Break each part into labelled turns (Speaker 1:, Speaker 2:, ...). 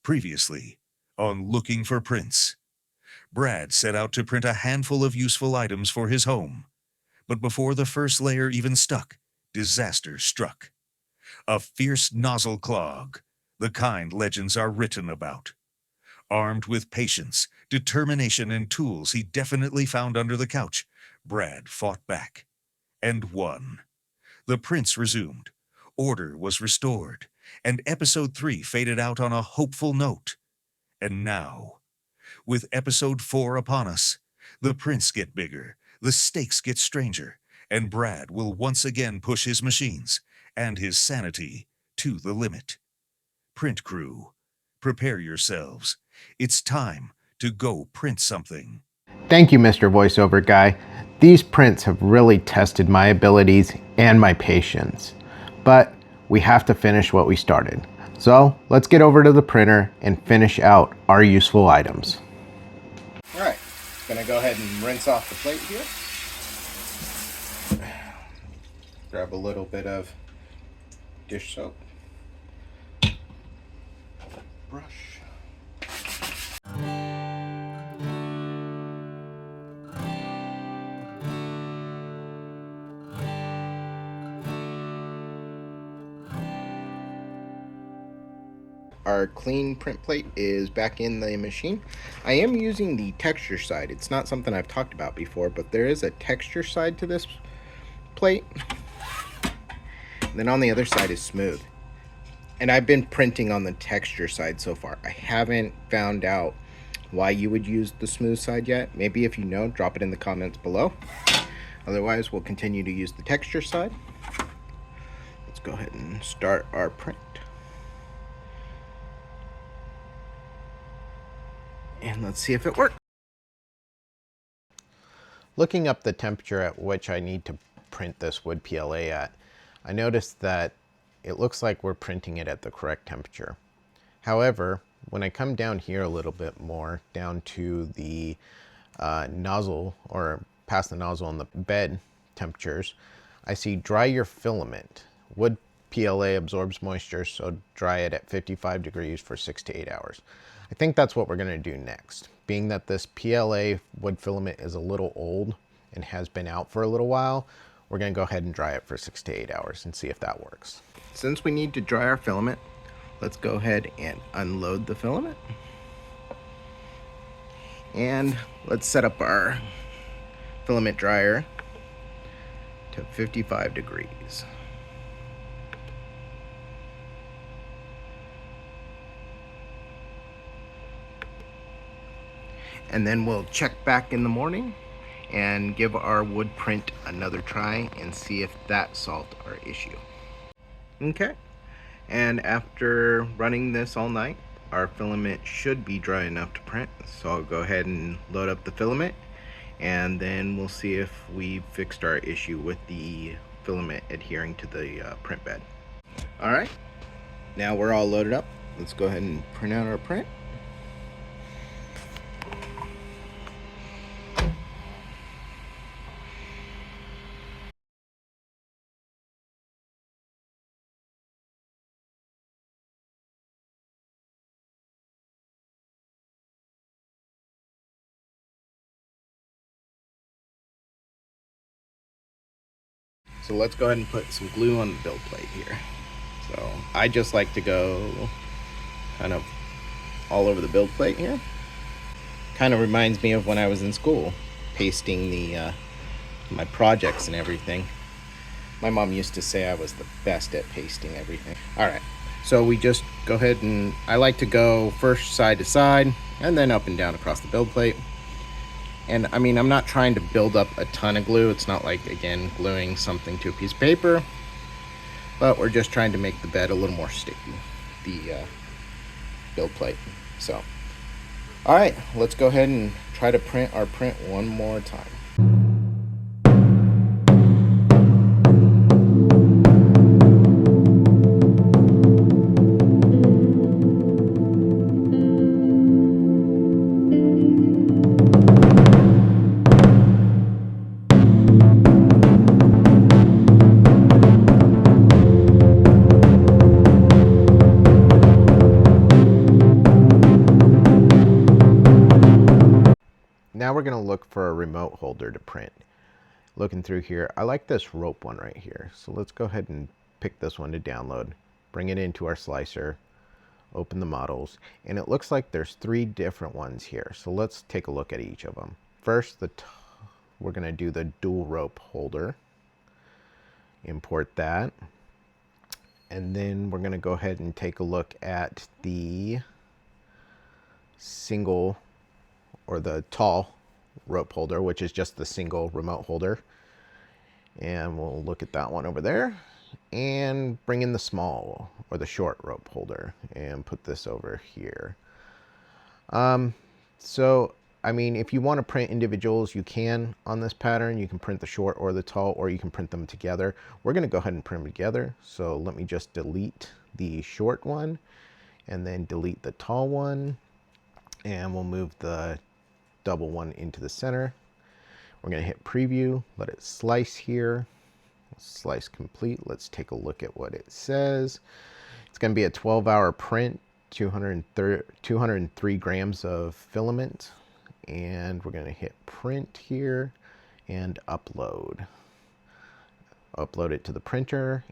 Speaker 1: Previously, on Looking for Prints, Brad set out to print a handful of useful items for his home. But before the first layer even stuck, disaster struck. A fierce nozzle clog, the kind legends are written about. Armed with patience, determination, and tools he definitely found under the couch, Brad fought back and won. The prints resumed, order was restored, and episode 3 faded out on a hopeful note. And now, with episode 4 upon us, the prints get bigger, the stakes get stranger, and Brad will once again push his machines and his sanity to the limit. Print crew, prepare yourselves. It's time to go print something.
Speaker 2: Thank you, Mr. Voiceover Guy. These prints have really tested my abilities and my patience. But we have to finish what we started. So let's get over to the printer and finish out our useful items. All right, gonna go ahead and rinse off the plate here. Grab a little bit of dish soap. Brush. Our clean print plate is back in the machine. I am using the texture side. It's not something I've talked about before, but there is a texture side to this plate. And then on the other side is smooth. And I've been printing on the texture side so far. I haven't found out why you would use the smooth side yet. Maybe if you know, drop it in the comments below. Otherwise, we'll continue to use the texture side. Let's go ahead and start our print. And let's see if it works. Looking up the temperature at which I need to print this wood PLA at, I noticed that it looks like we're printing it at the correct temperature. However, when I come down here a little bit more, down to the nozzle, or past the nozzle and the bed temperatures, I see dry your filament. Wood PLA absorbs moisture, so dry it at 55 degrees for 6 to 8 hours. I think that's what we're going to do next. Being that this PLA wood filament is a little old and has been out for a little while, we're going to go ahead and dry it for 6 to 8 hours and see if that works. Since we need to dry our filament, let's go ahead and unload the filament. And let's set up our filament dryer to 55 degrees. And then we'll check back in the morning and give our wood print another try and see if that solved our issue. Okay, and after running this all night, our filament should be dry enough to print. So I'll go ahead and load up the filament, and then we'll see if we fixed our issue with the filament adhering to the print bed. All right, now we're all loaded up. Let's go ahead and print out our print. So let's go ahead and put some glue on the build plate here. So I just like to go kind of all over the build plate here. Kind of reminds me of when I was in school, pasting the my projects and everything. My mom used to say I was the best at pasting everything. All right, so we just go ahead and I like to go first side to side and then up and down across the build plate. And I mean, I'm not trying to build up a ton of glue. It's not like, again, gluing something to a piece of paper, but we're just trying to make the bed a little more sticky, the build plate. So, all right, let's go ahead and try to print our print one more time. we're going to look for a remote holder to print. Looking through here, I like this rope one right here. So let's go ahead and pick this one to download, bring it into our slicer, open the models, and it looks like there's 3 different ones here. So let's take a look at each of them. First, we're going to do the dual rope holder. Import that. And then we're going to go ahead and take a look at the single or the tall rope holder, which is just the single remote holder. And we'll look at that one over there and bring in the small or the short rope holder and put this over here. So, I mean, if you want to print individuals, you can on this pattern. You can print the short or the tall, or you can print them together. We're going to go ahead and print them together. So let me just delete the short one and then delete the tall one. And we'll move the double one into the center. We're going to hit preview, let it slice here. Slice complete. Let's take a look at what it says. It's going to be a 12-hour print, 203 grams of filament. And we're going to hit print here and upload. Upload it to the printer.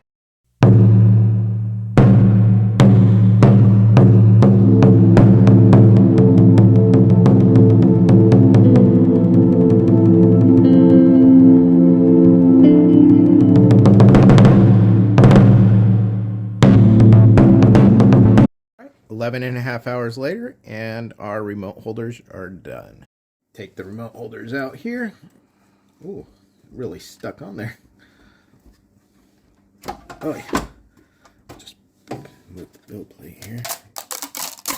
Speaker 2: Eleven and a half hours later, and our remote holders are done. Take the remote holders out here. Ooh, really stuck on there. Oh yeah. Just move the build plate here.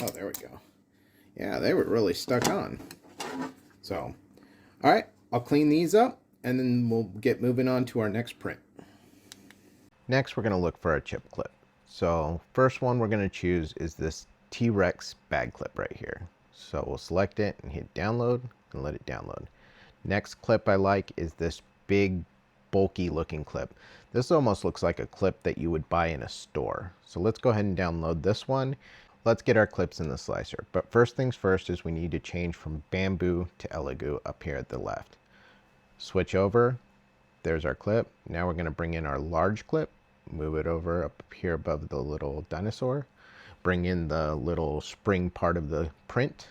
Speaker 2: Oh, there we go. Yeah, they were really stuck on. So, all right, I'll clean these up, and then we'll get moving on to our next print. Next, we're going to look for a chip clip. So, first one we're going to choose is this T-Rex bag clip right here. So we'll select it and hit download and let it download. Next clip I like is this big bulky looking clip. This almost looks like a clip that you would buy in a store. So let's go ahead and download this one. Let's get our clips in the slicer. But first things first is we need to change from bamboo to elegoo up here at the left. Switch over. There's our clip. Now we're going to bring in our large clip. Move it over up here above the little dinosaur. Bring in the little spring part of the print.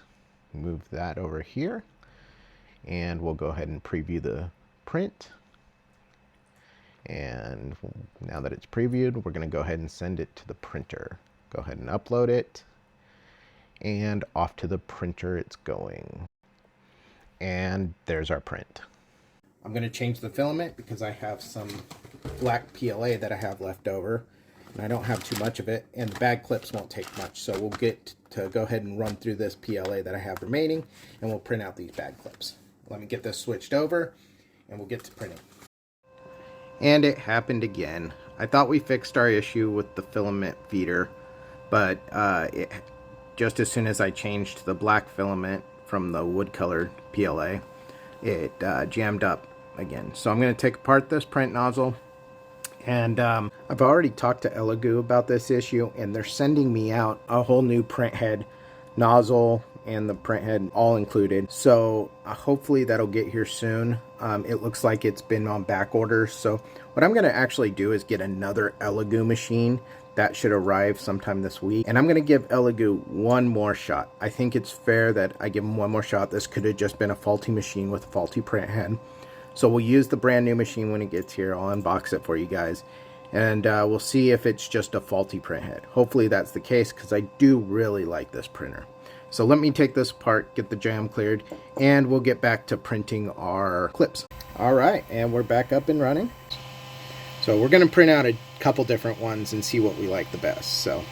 Speaker 2: Move that over here. And we'll go ahead and preview the print. And now that it's previewed, we're going to go ahead and send it to the printer. Go ahead and upload it. And off to the printer it's going. And there's our print. I'm going to change the filament because I have some black PLA that I have left over. And I don't have too much of it, and the bag clips won't take much. So we'll get to go ahead and run through this PLA that I have remaining, and we'll print out these bag clips. Let me get this switched over, and we'll get to printing. And it happened again. I thought we fixed our issue with the filament feeder, but just as soon as I changed to the black filament from the wood-colored PLA, it jammed up again. So I'm going to take apart this print nozzle. And I've already talked to Elegoo about this issue, and they're sending me out a whole new print head, nozzle, and the print head all included. So hopefully that'll get here soon. It looks like it's been on back order. So what I'm going to actually do is get another Elegoo machine. That should arrive sometime this week. And I'm going to give Elegoo one more shot. I think it's fair that I give them one more shot. This could have just been a faulty machine with a faulty print head. So we'll use the brand new machine when it gets here. I'll unbox it for you guys. And we'll see if it's just a faulty print head. Hopefully that's the case, because I do really like this printer. So let me take this apart, get the jam cleared, and we'll get back to printing our clips. All right, and we're back up and running. So we're going to print out a couple different ones and see what we like the best. So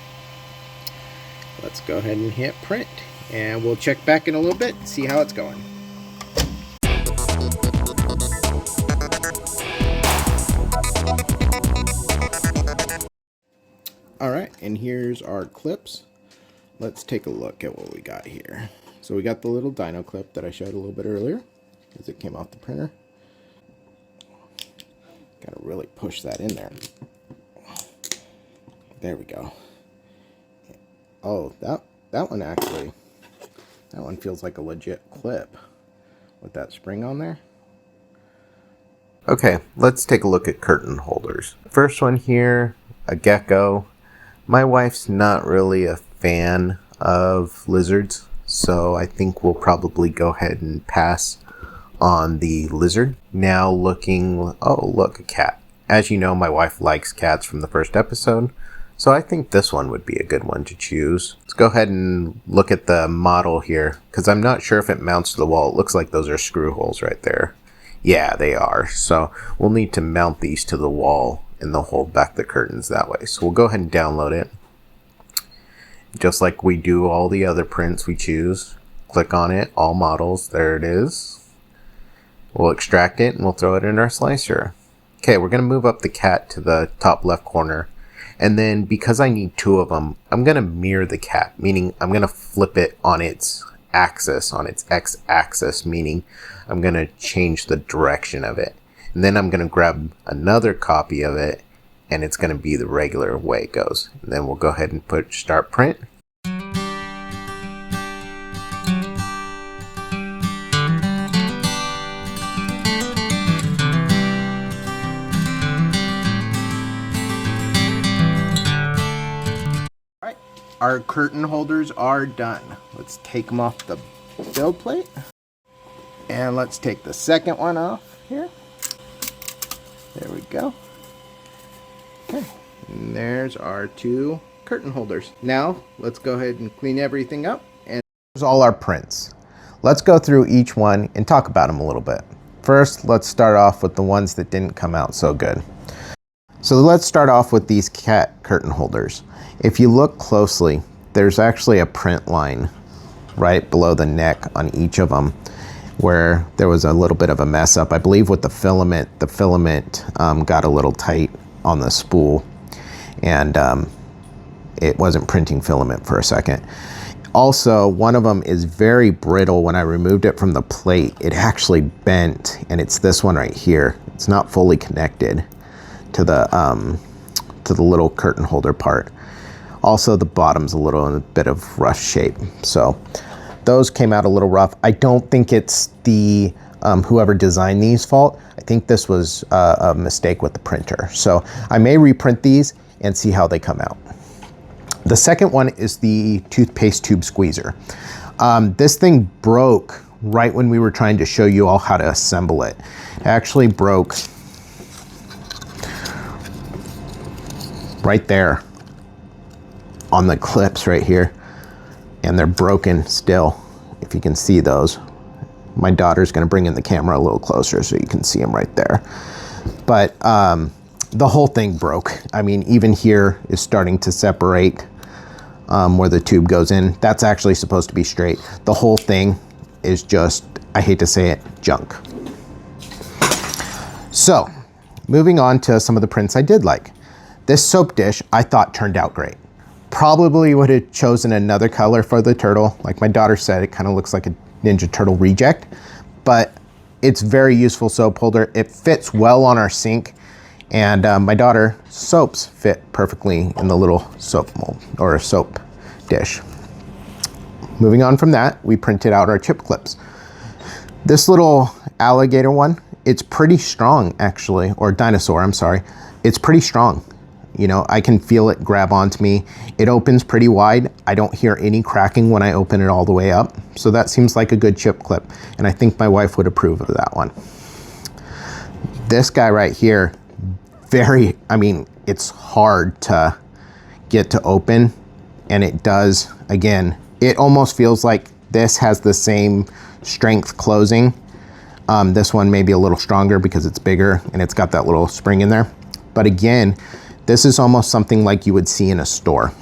Speaker 2: let's go ahead and hit print. And we'll check back in a little bit and see how it's going. Alright, and here's our clips. Let's take a look at what we got here. So we got the little dino clip that I showed a little bit earlier, as it came off the printer. Gotta really push that in there. There we go. Oh, that one actually, that one feels like a legit clip. with that spring on there. Okay, let's take a look at curtain holders. First one here, a gecko. My wife's not really a fan of lizards, so I think we'll probably go ahead and pass on the lizard. Now looking, oh look, a cat. As you know, my wife likes cats from the first episode, so I think this one would be a good one to choose. Let's go ahead and look at the model here, because I'm not sure if it mounts to the wall. It looks like those are screw holes right there. Yeah, they are. So we'll need to mount these to the wall and they'll hold back the curtains that way. So we'll go ahead and download it. Just like we do all the other prints we choose. Click on it, all models, there it is. We'll extract it and we'll throw it in our slicer. Okay, we're gonna move up the cat to the top left corner. And then because I need two of them, I'm gonna mirror the cat, meaning I'm gonna flip it on its axis, on its x-axis, meaning I'm going to change the direction of it. And then I'm going to grab another copy of it and it's going to be the regular way it goes. And then we'll go ahead and put start print. Alright, our curtain holders are done. Let's take them off the build plate. And let's take the second one off here. There we go. Okay, and there's our two curtain holders. Now, let's go ahead and clean everything up. And here's all our prints. Let's go through each one and talk about them a little bit. First, let's start off with the ones that didn't come out so good. So let's start off with these cat curtain holders. If you look closely, there's actually a print line right below the neck on each of them, where there was a little bit of a mess up. I believe with the filament got a little tight on the spool and it wasn't printing filament for a second. Also, one of them is very brittle. When I removed it from the plate, it actually bent, and it's this one right here. It's not fully connected to the little curtain holder part. Also, the bottom's a little in a bit of rough shape. So those came out a little rough. I don't think it's the whoever designed these fault. I think this was a mistake with the printer. So I may reprint these and see how they come out. The second one is the toothpaste tube squeezer. This thing broke right when we were trying to show you all how to assemble it. It actually broke right there on the clips right here. And they're broken still, if you can see those. My daughter's gonna bring in the camera a little closer so you can see them right there. But the whole thing broke. I mean, even here is starting to separate where the tube goes in. That's actually supposed to be straight. The whole thing is just, I hate to say it, junk. So, moving on to some of the prints I did like. This soap dish I thought turned out great. Probably would have chosen another color for the turtle. Like my daughter said, it kind of looks like a Ninja Turtle reject, but it's very useful soap holder. It fits well on our sink, and my daughter soaps fit perfectly in the little soap mold or a soap dish. Moving on from that, we printed out our chip clips. This little alligator one, it's pretty strong actually, or dinosaur, I'm sorry. It's pretty strong. You know, I can feel it grab onto me. It opens pretty wide. I don't hear any cracking when I open it all the way up. So that seems like a good chip clip. And I think my wife would approve of that one. This guy right here, it's hard to get to open. And it does, again, it almost feels like this has the same strength closing. This one may be a little stronger because it's bigger and it's got that little spring in there. But again, this is almost something like you would see in a store.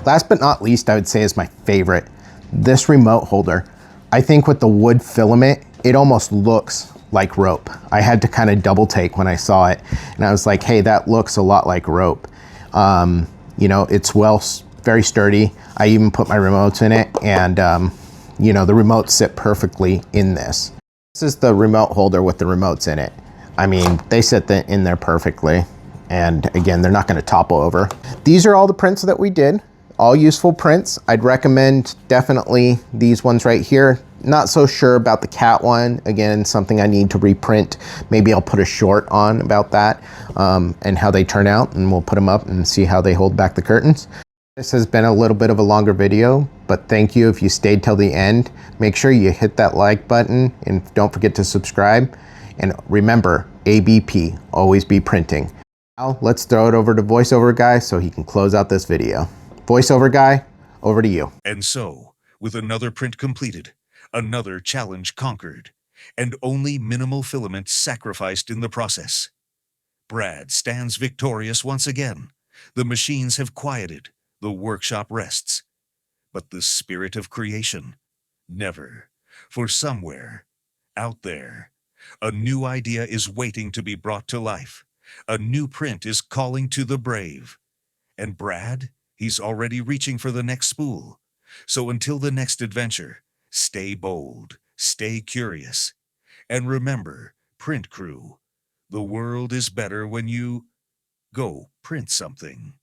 Speaker 2: Last but not least, I would say is my favorite, this remote holder. I think with the wood filament, it almost looks like rope. I had to kind of double take when I saw it, and I was like, hey, that looks a lot like rope. You know, it's very sturdy. I even put my remotes in it, and you know, the remotes sit perfectly in this. This is the remote holder with the remotes in it. I mean, they sit in there perfectly. And again, they're not gonna topple over. These are all the prints that we did. all useful prints. I'd recommend definitely these ones right here. Not so sure about the cat one. Again, something I need to reprint. Maybe I'll put a short on about that and how they turn out, and we'll put them up and see how they hold back the curtains. This has been a little bit of a longer video, but thank you if you stayed till the end. Make sure you hit that like button and don't forget to subscribe. And remember, ABP, always be printing. Now let's throw it over to VoiceOver Guy so he can close out this video. VoiceOver Guy, over to you.
Speaker 1: And so, with another print completed, another challenge conquered, and only minimal filament sacrificed in the process, Brad stands victorious once again. The machines have quieted, the workshop rests. But the spirit of creation, never. For somewhere, out there, a new idea is waiting to be brought to life. A new print is calling to the brave. And Brad, he's already reaching for the next spool. So until the next adventure, stay bold, stay curious. And remember, print crew, the world is better when you go print something.